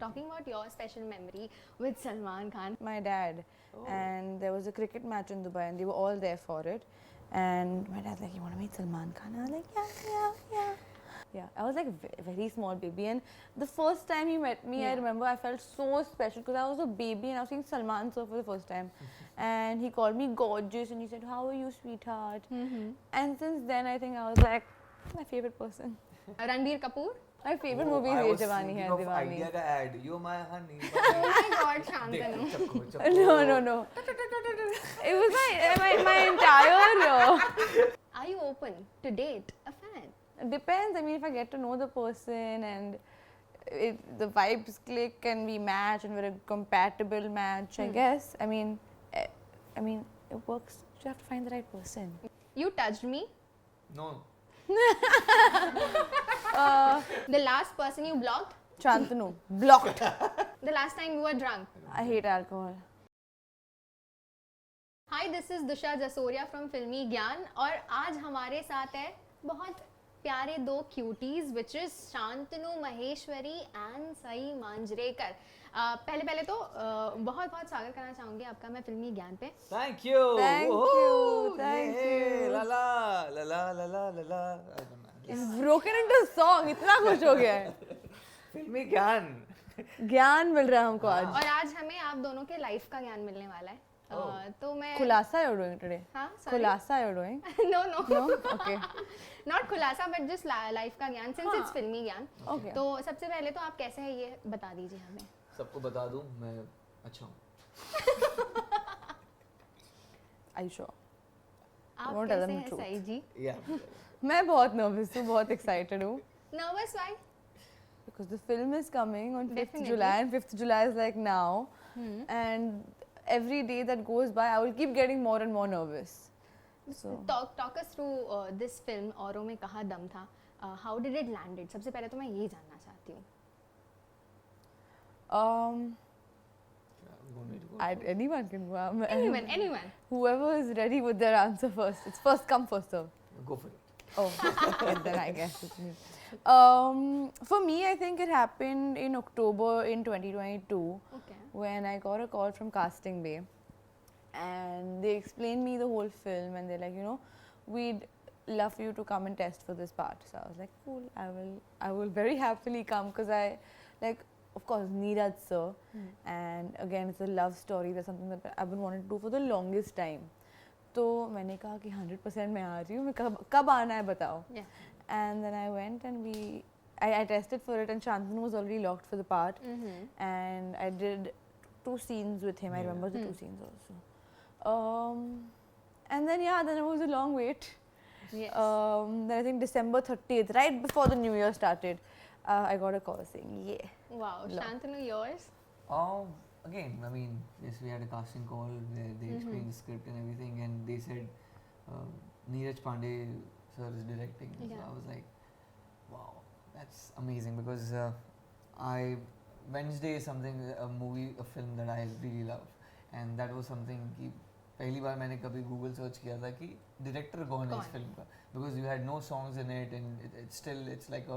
talking about your special memory with Salman Khan. My dad, and there was a cricket match in Dubai, and they were all there for it. And my dad's like, "You want to meet Salman Khan?" I was like, "Yeah." Yeah, I was like a very small baby, and the first time he met me, I remember I felt so special because I was a baby and I was seeing Salman sir for the first time, and he called me gorgeous and he said, "How are you, sweetheart?" And since then, I think I was like my favorite person. Ranbir Kapoor? My favorite movie is Ye Jawani Hai Diwani. Idea ka ad, you're my honey. Oh my God, Shantanu. No. It was my entire. Are you open to date a fan? It depends. I mean, if I get to know the person and the vibes click and we match and we're a compatible match, I guess. I mean, it works. You have to find the right person. You touched me. No. The last person you blocked? Shantanu. Blocked. The last time you were drunk? I hate alcohol. Hi, this is Disha Jasoria from Filmygyan और आज हमारे साथ है बहुत प्यारे दो cuties which is Shantanu Maheshwari and Sai Manjrekar. पहले तो बहुत स्वागत करना चाहूँगी आपका मैं फिल्मी ज्ञान पे. Thank you. Thank you. La la la la la la la la. It's broken into a song. इतना खुश हो गया है. फिल्मी ज्ञान. ज्ञान मिल रहा है हमको आज. और आज हमें आप दोनों के लाइफ का ज्ञान मिलने वाला है. तो मैं खुलासा you're doing today. हाँ. खुलासा you're doing. No. Okay. Not खुलासा but just लाइफ का ज्ञान since it's फिल्मी ज्ञान. Okay. तो सबसे पहले तो आप कैसे हैं ये बता दीजिए हमें. सबको बता दूं मैं अच्छा हूँ. Are you sure? आप won't tell कैसे them the हैं truth. साई जी? Yeah. मैं बहुत nervous हूँ, बहुत excited हूँ. Nervous why? Because the film is coming on 5th Definitely. July and 5th July is like now. And every day that goes by, I will keep getting more and more nervous. So Talk us through this film औरों में कहाँ दम था. How did it landed? सबसे पहले तो मैं ये जानना चाहती हूँ. anyone can go. Anyone. Whoever is ready with their answer first. It's first come, first serve. Go for it. Oh, okay, then I guess it's me. For me, I think it happened in October in 2022 Okay. when I got a call from Casting Bay, and they explained me the whole film, and they're like, we'd love for you to come and test for this part. So I was like, cool, I will very happily come because I like. Of course, Neeraj sir, and again, it's a love story. That's something that I've been wanting to do for the longest time. तो मैंने कहा कि 100% मैं आ रही हूँ. मैं कब आना है बताओ. Yeah. And then I went and I tested for it, and Shantanu was already locked for the part. And I did 2 scenes with him. I remember the 2 scenes also. And then then it was a long wait. Yes. Then I think December 30th, right before the new year started, I got a call saying, yeah. Wow. Shantanu, yours? Again, I mean, yes, we had a casting call where they explained the script and everything, and they said Neeraj Pandey sir is directing. Yeah. So I was like, wow, that's amazing because Wednesday is something, a film that I really love, and that was something कि पहली बार मैंने कभी Google search किया था कि director कौन है इस film का, because you had no songs in it and it's like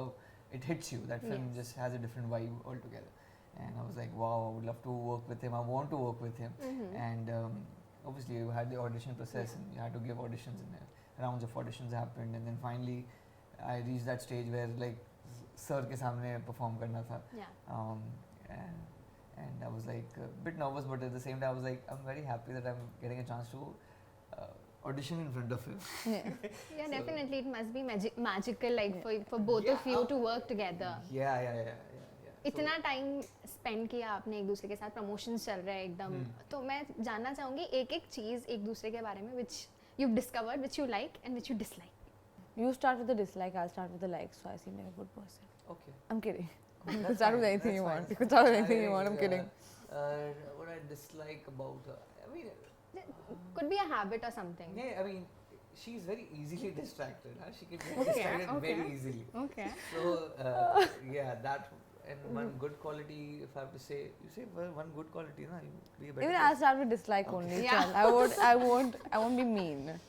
it hits you. That film just has a different vibe altogether. And I was like, wow, I would love to work with him. I want to work with him. And obviously, you had the audition process and you had to give auditions, and rounds of auditions happened. And then finally, I reached that stage where like sir के सामने perform करना था. Yeah. And I was like a bit nervous, but at the same time, I was like, I'm very happy that I'm getting a chance to audition in front of him. Yeah, so definitely it must be magical like for both of you to work together. Yeah. इतना time spend किया आपने एक दूसरे के साथ, promotions चल रहे हैं एकदम. तो मैं जानना चाहूँगी एक चीज़ एक दूसरे के बारे में which you've discovered, which you like and which you dislike. You start with the dislike, I'll start with the like, so I seem like a good person. Okay. I'm kidding. You can start with anything you want. You can start with anything you want, I'm kidding. What I dislike about her, I mean... Could be a habit or something. Yeah, I mean, she's very easily distracted. Huh? She can get distracted very easily. Okay. So, yeah, that... And one good quality, if I have to say, you say one good quality, na, you be a better Even I'll start with dislike only. Yeah. I won't be mean.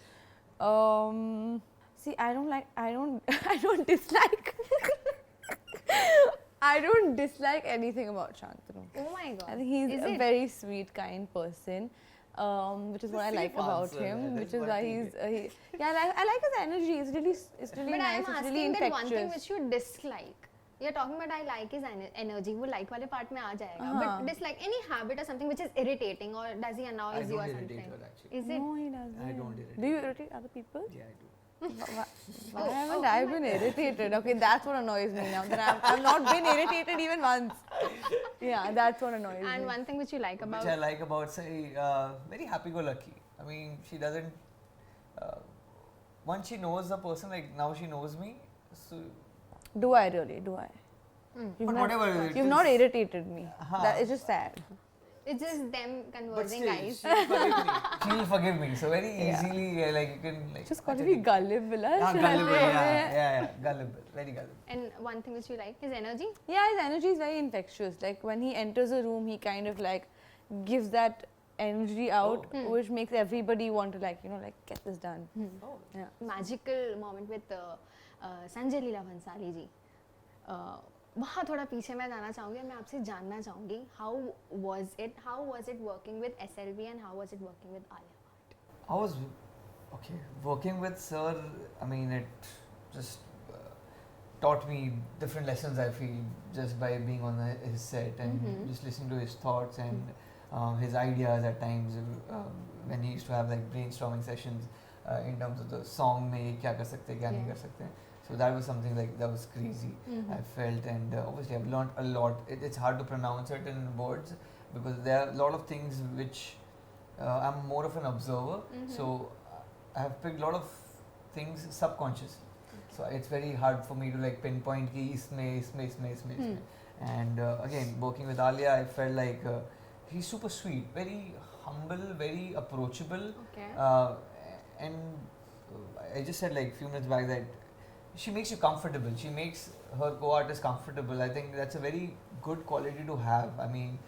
See, I don't dislike. I don't dislike anything about Shantanu. Oh my god. I think he's Is a it? very sweet, kind person, which is what I like safe about answer, him. man. Which That's is why one he's I like his energy. It's really But nice. I'm It's really asking that one thing infectious. which you dislike. You're talking about I like his energy. वो like वाले part में आ जाएगा. But dislike any habit or something which is irritating, or does he I annoys you don't or irritate something? her actually. Is it? No, he doesn't. I don't irritate Do you her. irritate other people? Yeah, I do. Why haven't I been irritated? Okay, that's what annoys me now. That I've not been irritated even once. Yeah, that's what annoys me. And one thing which you like about Which I like about Saiee, very happy-go-lucky. I mean, she doesn't. Once she knows the person, like now she knows me. So Do I really? Do I? but whatever. it You've is- not irritated me. Uh-huh. That is just sad. it's just them But conversing, still, guys. she'll forgive me. She'll forgive me. So very easily, like you can like. Just got to be gullible. Ah, gullible. Yeah, gullible. Very gullible. And one thing which you like, his energy. Yeah, his energy is very infectious. Like when he enters a room, he kind of like gives that energy out, which makes everybody want to like get this done. Oh. Yeah. Magical moment with Sanjay Leela Bhansali जी. वहाँ थोड़ा पीछे मैं जाना चाहूँगी. मैं आपसे जानना चाहूँगी how was it working with SLV and how was it working with Alia Bhatt? I was working with Sir. I mean, it just taught me different lessons. I feel just by being on his set and just listening to his thoughts and his ideas at times when he used to have like brainstorming sessions in terms of the song में क्या कर सकते हैं क्या नहीं कर सकते हैं. So that was something like that was crazy. I felt, and obviously I've learned a lot. It's hard to pronounce certain words because there are a lot of things which I'm more of an observer. So I have picked a lot of things subconsciously. So it's very hard for me to like pinpoint कि इसमें. And again, working with Alia, I felt like he's super sweet, very humble, very approachable. Okay. And I just said like a few minutes back that she makes you comfortable. She makes her co-artist comfortable. I think that's a very good quality to have. I mean,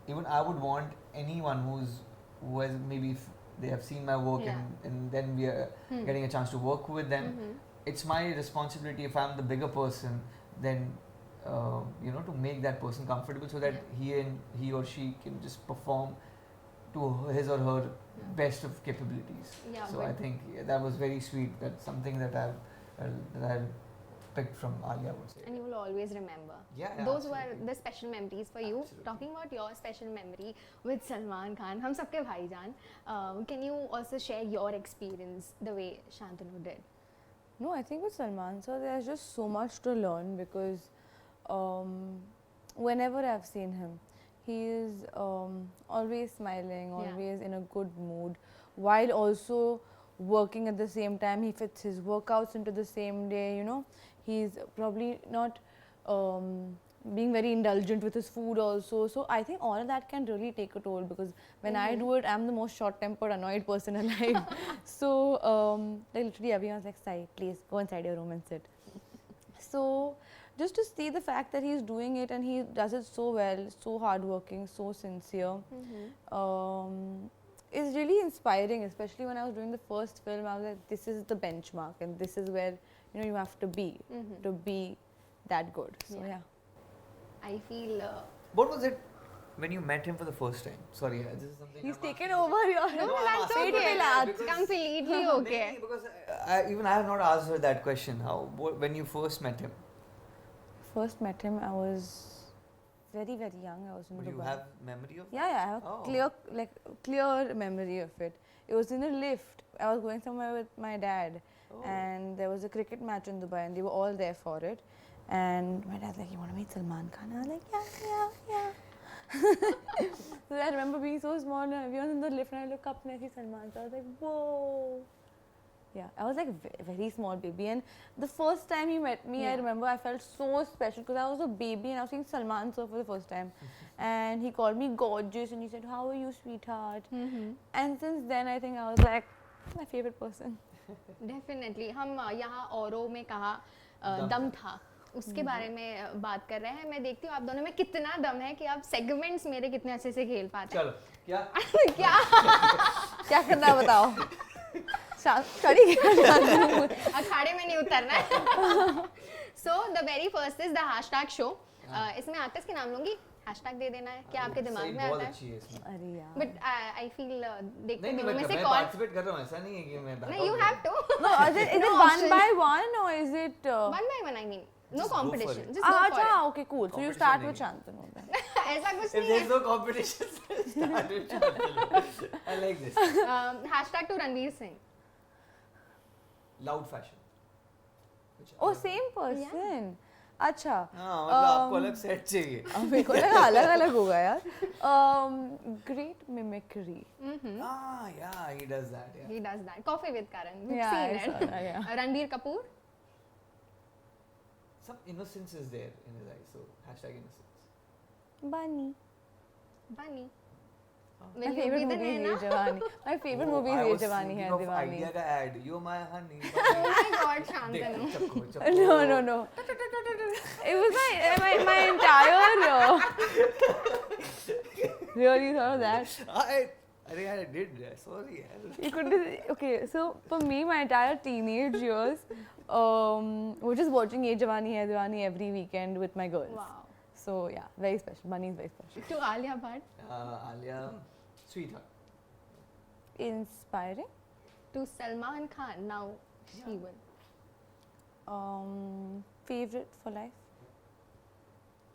even I would want anyone who has maybe they have seen my work and then we are getting a chance to work with them. It's my responsibility if I'm the bigger person, then to make that person comfortable so that he or she can just perform to his or her best of capabilities. Yeah, so I think that was very sweet. That's something that I've picked from Alia, I would say. And you will always remember. Yeah, Those were absolutely. the special memories for you. Absolutely. Talking about your special memory with Salman Khan, हम सबके भाईजान. Can you also share your experience the way Shantanu did? No, I think with Salman sir, there's just so much to learn because whenever I've seen him, he is always smiling, always in a good mood, while also working at the same time. He fits his workouts into the same day, He's probably not being very indulgent with his food also. So I think all of that can really take a toll because when I do it, I'm the most short-tempered, annoyed person alive. So like literally everyone's like, Sai, please go inside your room and sit. So just to see the fact that he's doing it and he does it so well, so hardworking, so sincere, is really inspiring. Especially when I was doing the first film, I was like, this is the benchmark and this is where you have to be that good. So yeah. I feel. What was it when you met him for the first time? Sorry, this is something. He's I'm taken asking. over your. No, that's Say it okay. will ask. Because- Completely okay. Maybe because even I have not asked her that question. When you first met him? First met him, I was very, very young. I was in Would you Dubai. have memory of? Yeah, I have clear memory of it. It was in a lift. I was going somewhere with my dad, and there was a cricket match in Dubai, and they were all there for it. And my dad's like, "You want to meet Salman Khan?" I was like, "Yeah." So I remember being so small, and everyone's in the lift, and I look up and I see Salman. So I was like, "Whoa!" Yeah, I was like a very small baby, and the first time he met me, I remember I felt so special because I was a baby and I was seeing Salman sir for the first time, and he called me gorgeous and he said, "How are you, sweetheart?" And since then, I think I was like my favorite person. Definitely. हम यहाँ औरों में कहा दम था उसके बारे में बात कर रहे हैं. मैं देखती हूँ आप दोनों में कितना दम है कि आप सेगमेंट्स मेरे कितने अच्छे से खेल पाते हैं. चलो क्या? क्या क्या करना है बताओ? अखाड़े में नहीं उतरना है. So the very first is the hashtag show. इसमें आर्टिस्ट के नाम लूंगी, हैशटैग दे देना है, क्या आपके दिमाग में आता है? अच्छी है इसमें. अरे यार. But I feel देखते नहीं दोनों में से मैं कौन? पार्टिसिपेट कर रहा हूँ, ऐसा नहीं है कि मैं No, you have to. No, is it No one options. by one or is it? One by one, I mean. No Just go for competition. it. Just go for it. अच्छा, okay, cool. So you start with Competition Shantanu then. ऐसा कुछ If नहीं there's no competition, start with Shantanu. I like this. है. Hashtag to Ranveer Singh. Loud fashion. Oh, same person. अच्छा. हाँ, मतलब आपको अलग सेट चाहिए. अब मेरे को लगा अलग होगा यार. Great mimicry. Ah, yeah, he does that. Yeah. He does that. Coffee with Karan. We've Yeah, seen I it. saw that, yeah. Ranbir Kapoor. Some innocence is there in his eyes, so hashtag innocence. Bunny. Bunny. My Will you favorite be the movie is Naina? Ye Jawani. My favorite movie I is Ye was Jawani thinking Hai of Diwani. idea का ad. You're my honey. Oh my God, Shantanu. चक्को. No. It was my entire really thought of that. I did. Sorry. You could okay. So for me, my entire teenage years, was just watching Ye Jawani Hai Diwani every weekend with my girls. Wow. So yeah, very special. Bunny is very special. To Alia Bhatt. Alia, sweetheart. Inspiring. To Salman Khan. Now she will. Favorite for life.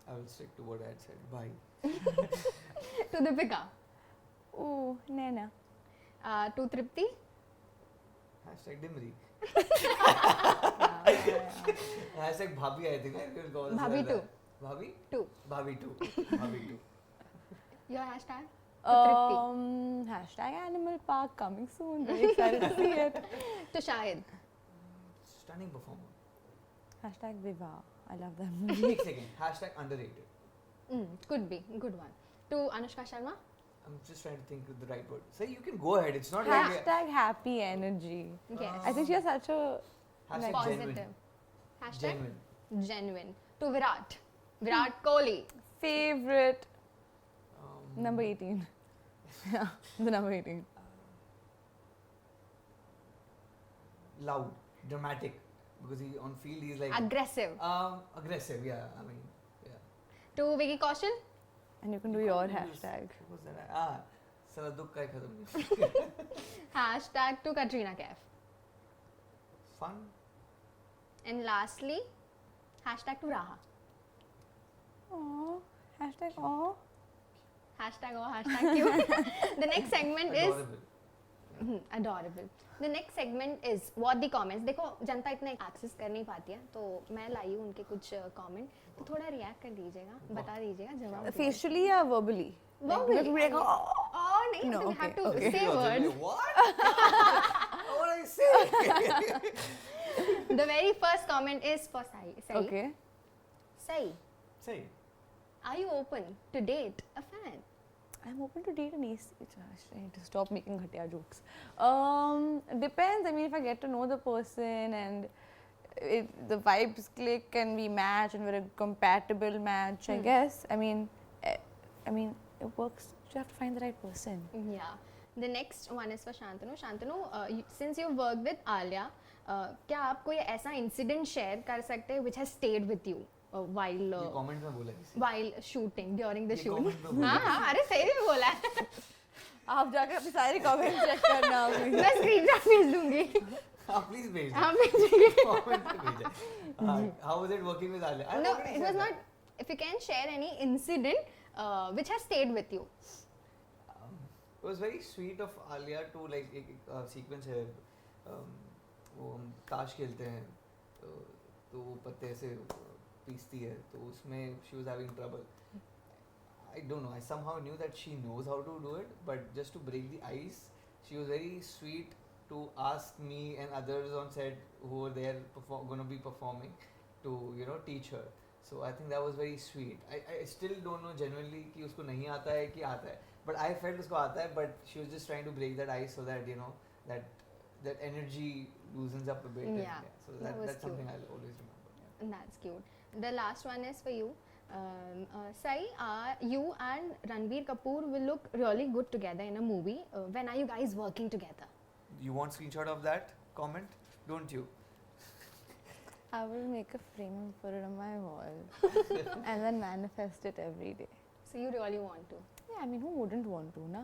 I will stick to what I had said. Bye. To Deepika. Oh, Naina. To Tripti. Hashtag Dimri. Hashtag Bhabhi, I think. Bhabhi too. Bhabhi? Two. Bhabhi too. Your hashtag? Tripti. Hashtag Animal Park coming soon. Very excited to see it. To Shahid. Stunning performer. Hashtag Viva. I love that movie. Wait a second. Hashtag underrated. Could be. Good one. To Anushka Sharma. I'm just trying to think of the right word. Say you can go ahead. It's not like Hashtag happy energy. Yes. I think she has such a hashtag Positive. genuine. Hashtag Genuine. genuine. To Virat. Virat Kohli. favorite number 18. Yeah, the number 18. Loud, dramatic, because he on field he's like Aggressive. aggressive. Yeah, I mean, yeah. To Vicky Kaushal. And you can do your hashtag. What was that? साला दुख का ही खत्म नहीं. Hashtag to Katrina Kaif. Fun. And lastly, hashtag to Raha. Aww. Hashtag aww. Hashtag or hashtag cute. The next segment Adorable. is adorable. The next segment is what the comments. देखो जनता इतना access कर नहीं पाती है, तो मैं लाई हूँ उनके कुछ कमेंट, तो थोड़ा रिएक्ट कर दीजिएगा, बता दीजिएगा जवाब. Facially or verbally? Verbally. Like, like, oh. Oh, नहीं, No, you have okay, to okay. say words. What? What I say? The very first comment is for Saiee. Okay. Saiee, Say. are you open to date a fan? I'm open to date an AC. I need to stop making ghatia jokes. Depends. I mean, if I get to know the person and the vibes click and we match and we're a compatible match, I guess. I mean, it works. You have to find the right person. Yeah. The next one is for Shantanu. Shantanu, since you worked with Alia, क्या आप कोई ऐसा incident share कर सकते हैं which has stayed with you while ये comment में बोला किसी. while shooting during the ये shoot? comment में बोला हाँ, अरे सही में बोला है. आप जाकर अपने सारे comments check करना please. मैं screenshot भेज दूँगी. Please भेज. हाँ भेजिए. Comment में भेजा. How was it working with Alia? I No, already it said was that. not. If you can share any incident which has stayed with you. It was very sweet of Alia to like एक sequence है वो हम ताश खेलते हैं तो वो पत्ते से पीसती है तो उसमें she was having trouble. I don't know. I somehow knew that she knows how to do it, but just to break the ice, she was very sweet to ask me and others on set who were there going to be performing to teach her. So I think that was very sweet. I still don't know genuinely कि उसको नहीं आता है कि आता है. But I felt उसको आता है, but she was just trying to break that ice so that that energy loosens up a bit. Yeah, So that was that's something cute. I'll always remember. Yeah. That's cute. The last one is for you. Saiee, you and Ranbir Kapoor will look really good together in a movie. When are you guys working together? You want screenshot of that comment? Don't you? I will make a frame and put it on my wall and then manifest it every day. So you really want to? Yeah, I mean, who wouldn't want to, na?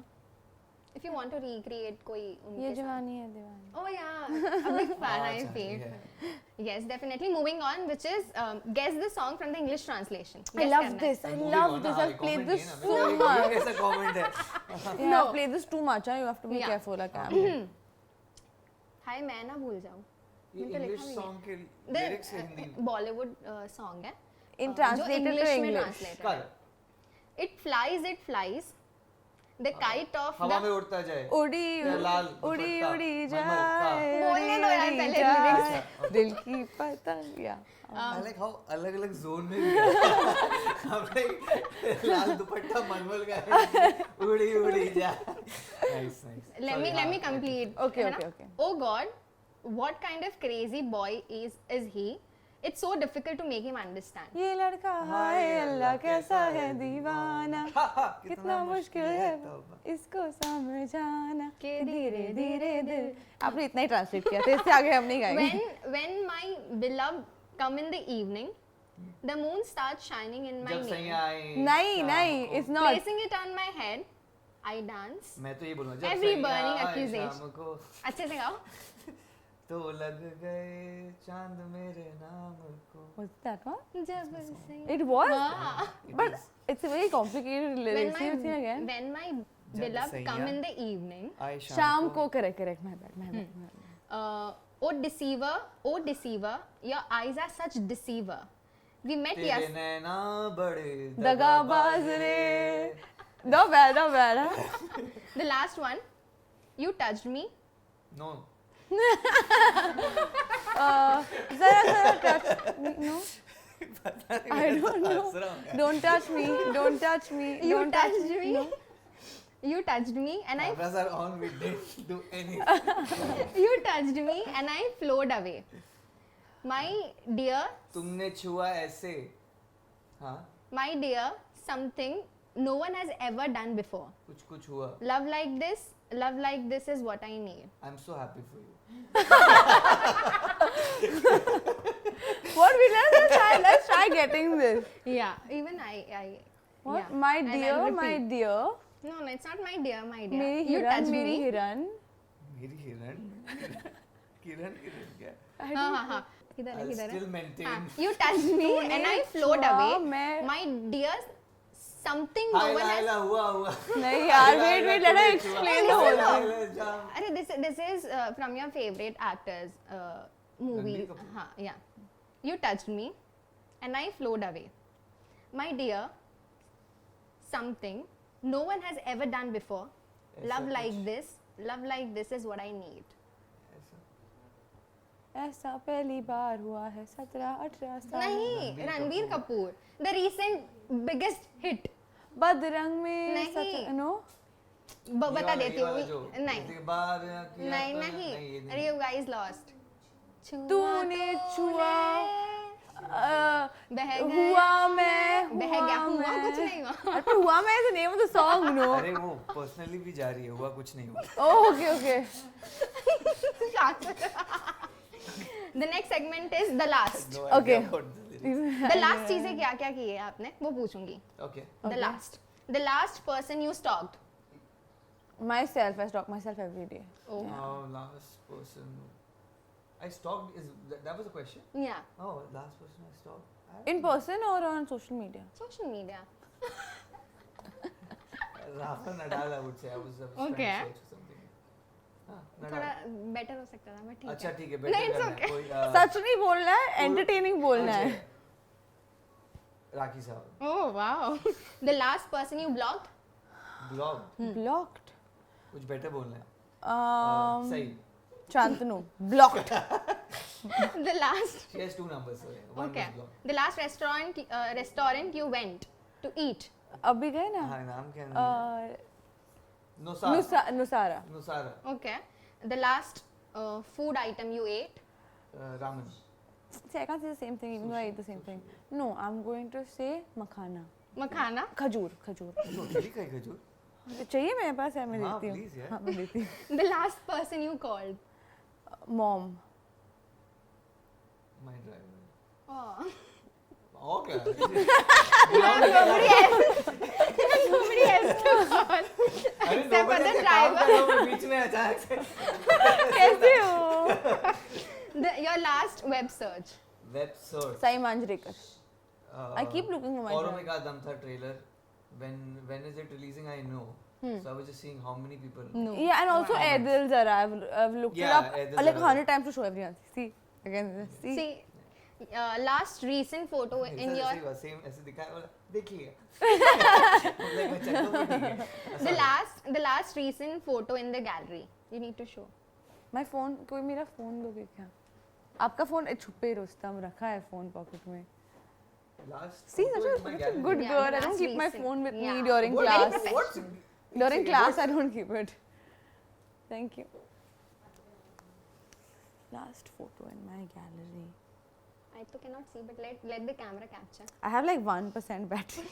If you want to recreate कोई ये उनके साथ. जवानी है दीवानी. Oh yeah, a big fan I feel. Yes, definitely. Moving on, which is guess the song from the English translation. I love this. I love this. I've played this so much. ऐसा comment है. Yeah, I've played this too much. You have to be Yeah. careful. Like I'm. हाय मैं ना भूल जाऊँ. ये English song के lyrics है Hindi. Bollywood song है. In translated to में English. translated कर. है. It flies. The kite of हवा में the. उड़ता जाए. उड़ी लाल उड़ी दुपट्टा, उड़ी मलमल जाए. बोलने दो यार पहले जाए, lyrics. दिल की पतंग. Yeah. I like how अलग-अलग zone में भी है. हमने लाल दुपट्टा मलमल का है. उड़ी जाए. Nice. Let me complete. Okay, है ना? okay. Oh God, what kind of crazy boy is he? It's so difficult to make him understand. ये लड़का हाय अल्लाह कैसा है दीवाना. कितना मुश्किल है इसको समझाना कि धीरे धीरे दिल. आपने इतना ही ट्रांसलेट किया था, इससे आगे हम नहीं गाएंगे. When my beloved come in the evening, the moon starts shining in my जब name. सैया आए. नहीं, it's not. Placing it on my head, I dance. मैं तो ये बोलूँगा. जब Every सैया burning आए accusation. शाम को अच्छे से गाओ. तो लग गए चांद मेरे नाम को. Was that one? जब सैया. It was? हाँ. But it's a very complicated lyrics. See it again. When my beloved come in the evening, आए शाम को correct. My bad. oh deceiver, your eyes are such deceiver. We met तेरे yesterday. नैना बड़े दगाबाज रे. No bad. Huh? The last one, you touched me. No. Zara touch me. No. I don't know. Don't touch me. You touched me. No. You touched me and I. Cameras are on. We didn't do anything. You touched me and I flowed away. My dear. तुमने छुआ ऐसे. हाँ. My dear, something no one has ever done before. कुछ हुआ. Love like this is what I need. I'm so happy for you. What we learn? Let's try getting this. Yeah, even I. What? Yeah. My And dear, I'll my repeat. dear. No, it's not my dear. मेरी You हिरन, touched मेरी me. हिरन. मेरी हिरन. किरण क्या? हाँ. किधर I'll है? still maintain. You touched me and I flowed छुआ, away. मैं- My dear, something no one has. हाइला हुआ. नहीं यार, wait, let her explain the whole thing. Arre, this is from your favorite actors movie. Ranbir Kapoor. हाँ, yeah. You touched me and I flowed away. My dear, something no one has ever done before. Love like this is what I need. ऐसा पहली बार हुआ है 17-18 साल. नहीं, Ranbir Kapoor. The recent biggest hit. बदरंग में नहीं. No. बता देती हूँ. नहीं. नहीं. अरे you guys lost. तूने छुआ. बह गया. हुआ मैं. बह गया. हुआ कुछ नहीं हुआ. अरे हुआ मैं is the name of the song, no? अरे वो पर्सनली भी जा रही है. हुआ कुछ नहीं हुआ. Oh, okay. The next segment is the last. No Okay. idea about the lyrics. The last चीजें क्या क्या की है आपने वो पूछूंगी. Okay. The last person you stalked. Myself, I stalk myself every day. Oh. Last person. I stalked. That was a question? Yeah. Oh, last person I stalked. In person or on social media? Social media. Rafa Nadal, I would say. I was Okay. trying to search for something. थोड़ा better हो सकता था मैं ठीक है. अच्छा ठीक है. नहीं, better it's करना है. okay. कोई, सच नहीं बोलना है, entertaining बोलना है. राखी साहब. Oh wow. The last person you blocked. Blocked. Blocked. कुछ better बोलना है. सही. Shantanu. Blocked. The last. She has 2 numbers. So yeah, one Okay. was blocked. The last restaurant you went to eat. अभी गए ना? हाँ नाम क्या है? Nusara. Nusara. Okay. The last food item you ate. Ramen. See, I can't say the same thing even though I ate the same thing. No, I'm going to say makhana. Makhana. खजूर. रोटी का खजूर. चाहिए मेरे पास है, मैं हाँ, देती हूँ. please, yeah. हाँ, मैं देती हूँ. The last person you called. Mom. My driver. Oh. Okay. Nobody else to call. अरे Except for नौबत the ऐसे काम driver. कर रहा हूँ बीच में अचानक से. कैसे हो? Your last web search. Web search. Sai Manjrekar. I keep looking for my औरों में job. का दम था trailer. When is it releasing? I know. So I was just seeing how many people. No. Yeah, and also Wow. Aidil Zara. I've looked it Yeah, up Aidil like Zara. 100 times to show everyone. See again. See. See, last recent photo in your same ऐसे दिखाया बोला देख लिया. Like मैं check तो ठीक है. the last recent photo in the gallery. You need to show. My phone. कोई मेरा phone दोगे क्या? आपका phone छुपे रुस्तम रखा है phone pocket में. Last. See, photo in my such a gallery. good Yeah, girl. I last don't keep my recent. phone with me Yeah. during What? class. What's During class, I don't keep it. Thank you. Last photo in my gallery. I तो cannot see, but let the camera capture. I have like 1% battery.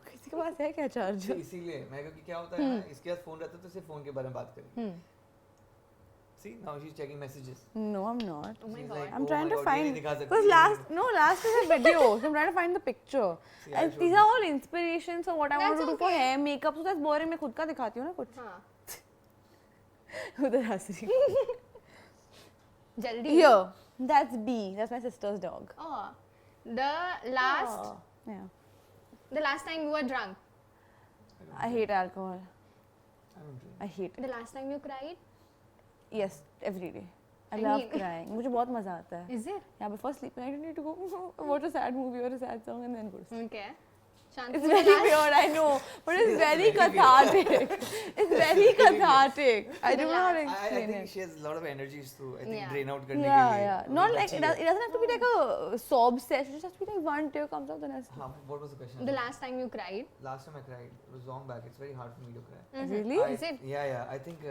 किसी के पास है क्या charger? इसीलिए मैं क्योंकि क्या होता है ना इसके पास फोन रहता है तो सिर्फ फोन के बारे में बात करें. See, now she's checking messages. No, I'm not. Oh my She's god. like, I'm oh trying my to God, ये find नहीं दिखा सकती. because last is a video. So I'm trying to find the picture. See, I'll And show these you. are all inspirations of what I want That's to do for okay. hair, makeup. So that's boring. मैं खुद का दिखाती हूँ ना कुछ. हाँ. उधर हंस रही. जल्दी. Here, that's B. That's my sister's dog. Oh, the last Oh, yeah. the last time you were drunk. I hate alcohol. I don't drink. I hate it. The last time you cried. Yes, every day. I I love mean- crying. मुझे बहुत मजा आता है. Is it? Yeah, before sleeping, I don't need to go watch a sad movie or a sad song and then go to sleep. Okay. It's Shantanu, very the last- weird, I know, but it's That's very very weird. cathartic. It's very cathartic. I don't know how to I explain think it. she has a lot of energies to I think Yeah. drain out करने Yeah, के लिए. yeah. वो Not भी like अच्छी है. it doesn't have to be like a sob session. It just has to be like one tear comes out the next. हाँ, what was the question? The last time you cried. Last time I cried, it was long back. It's very hard for me to cry. Really? Is it? Yeah. I think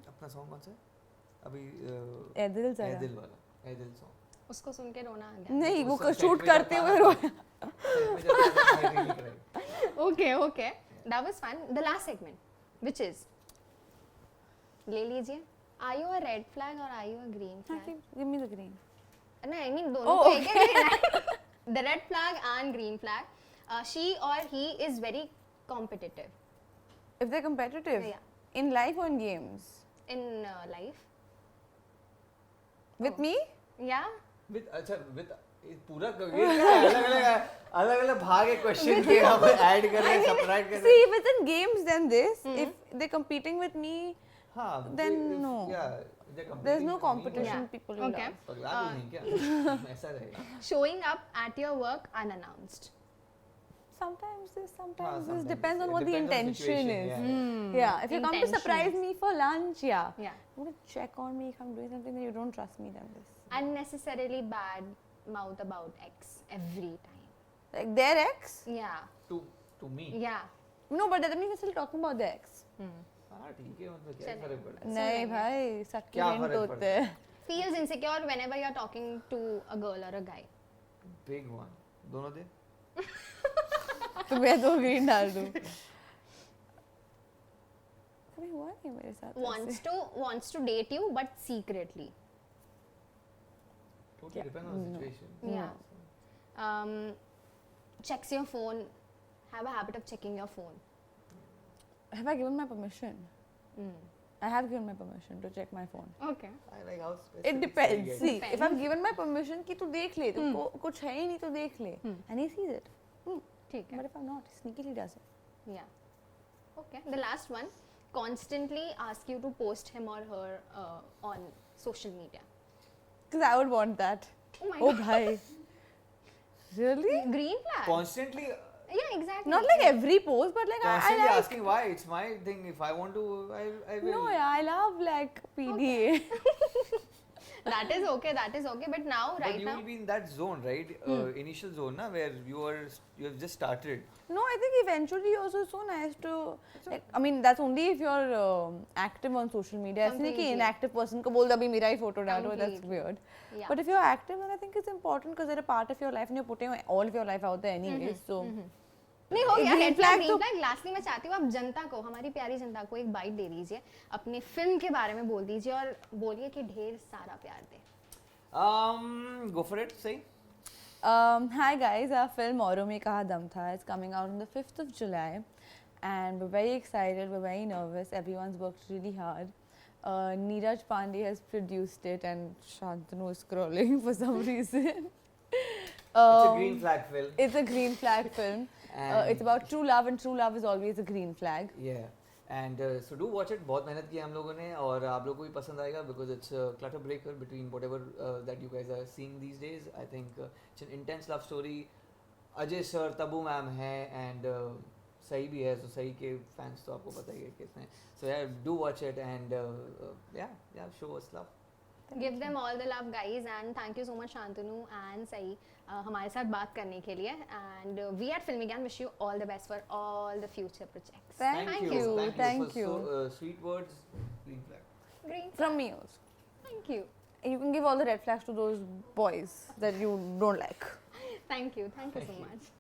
अपना song कौन सा है? अभी Aidil Zara. Aidil वाला. Aidil song. उसको सुन के रोना आ गया. नहीं, वो उस set शूट पे करते जब हुए था- रोया. set में जब था, I really cried. Okay. That was fun. The last segment, which is ले लीजिए. Are you a red flag or are you a green flag? Give me the green. No, I mean दोनों Oh, को एक ही लेना है. The red flag and green flag. She or he is very competitive If they're competitive. Yeah. In life or in games? in life. With me? Yeah. With अच्छा with ये पूरा अलग अलग भाग है क्वेश्चन के हम ऐड कर रहे हैं सबट्रैक्ट कर रहे See, हैं. if it's in games, then this. If they're competing with me, हाँ. then if- no. Yeah. they're competing there's no with me, competition. Yeah. People will Okay. love. पगला तो नहीं क्या? ऐसा रहेगा. Showing up at your work unannounced. Sometimes this, sometimes this. sometimes Depends on it what the depends on intention situation, is. yeah. Yeah, if you come to surprise Intentions. me for lunch, yeah. Yeah. You want to check on me if I'm doing something that you don't trust me, then this. Unnecessarily bad mouth about ex every time. Like their ex? Yeah. To me. Yeah. No, but that means we're still talking about the ex. हाँ ठीक है मतलब क्या चलेगा. फर्क पड़ता है? नहीं भाई, क्या succulent फर्क होते हैं. Feels insecure whenever you're talking to a girl or a guy. Big one. दोनों दे. तो मैं तो green डाल दूँ. अरे हुआ नहीं मेरे साथ ऐसे. Wants to date you but secretly. Totally depends on the situation. Yeah. Checks your phone. Have a habit of checking your phone. Have I given my permission? I have given my permission to check my phone. Okay. I like how specific It depends. you get. See, Depends. if I've given my permission कि तू देख ले, तो कुछ है ही नहीं तो देख ले, and he sees it. ठीक है. But if I'm not, he sneakily does it. Yeah. Okay. The last one. Constantly ask you to post him or her on social media. Because I would want that. Oh my Oh, god. bhai. Really? Green flag. Constantly Yeah, exactly. Not like every post, but like I constantly like. asking why. It's my thing. If I want to, I will. No, yeah, I love like PDA. That is okay. But now, But right you now. will be in that zone, right? Initial zone, na, where you have just started. No, I think eventually also it's so nice to. Like, I mean, that's only if you're active on social media. ऐसे नहीं कि Completely. inactive person को बोल दो अभी मेरा ही photo डालो. That's Completely. weird. Yeah. But if you're active, then I think it's important because they're a part of your life and you're putting all of your life out there anyway. So. नहीं हो गया Green red flag flag तो- green flag. Lastly मैं चाहती हूँ आप जनता को, हमारी प्यारी जनता को एक बाइट दे दीजिए, अपने फिल्म के बारे में बोल दीजिए और बोलिए कि ढेर सारा प्यार दे. Go for it. Say. Hi guys, our film औरों में कहा दम था is coming out on the 5th of July, and we're very excited, we're very nervous, everyone's worked really hard. Neeraj Pandey has produced it and Shantanu is scrolling for some reason. It's a green flag film. It's a green flag film. It's about true love, and true love is always a green flag. Yeah. And so do watch it. बहुत मेहनत की हम लोगों ने और आप लोगों को भी पसंद आएगा because it's a clutter breaker between whatever that you guys are seeing these days. I think it's an intense love story. Ajay sir, Tabu ma'am है and सही भी है, so सही के fans तो आपको पता ही है कितने. So yeah, do watch it and yeah, show us love. Give them all the love, guys, and thank you so much, Shantanu and Saiee, हमारे साथ बात करने के लिए. And we at Filmygyan wish you all the best for all the future projects. Thank you. Thank you. So, sweet words. Green flag. Green flag. From me also. Thank you. You can give all the red flags to those boys that you don't like. Thank you so much.